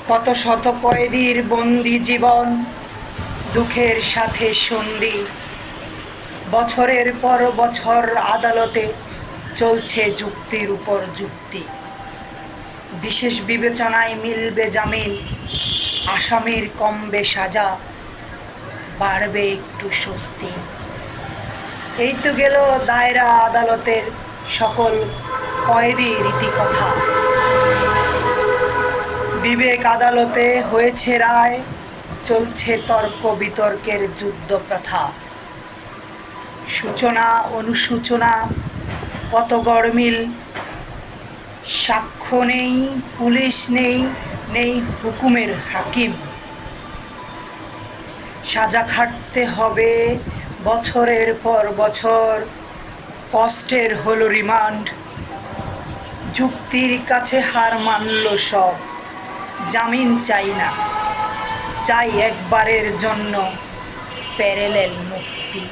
কত শত কয়েদির বন্দি জীবন দুঃখের সাথে সন্ধি, বছরের পর বছর আদালতে চলছে যুক্তির উপর যুক্তি। বিশেষ বিবেচনায় মিলবে জামিন, আসামির কমবে সাজা, বাড়বে একটু স্বস্তি। এই তো গেল দায়রা আদালতের সকল কয়েদির রীতিকথা। বিবেক আদালতে হয়েছে রায়, চলছে তর্ক বিতর্কের যুদ্ধ প্রথা। সূচনা অনুসূচনা কত গরমিল, সাক্ষ্য নেই, পুলিশ নেই, নেই হুকুমের হাকিম। সাজা খাটতে হবে বছরের পর বছর, কষ্টের হলো রিমান্ড। যুক্তির কাছে হার মানল সব, জামিন চাই না, চাই একবারের জন্য প্যারালেল মুক্তি।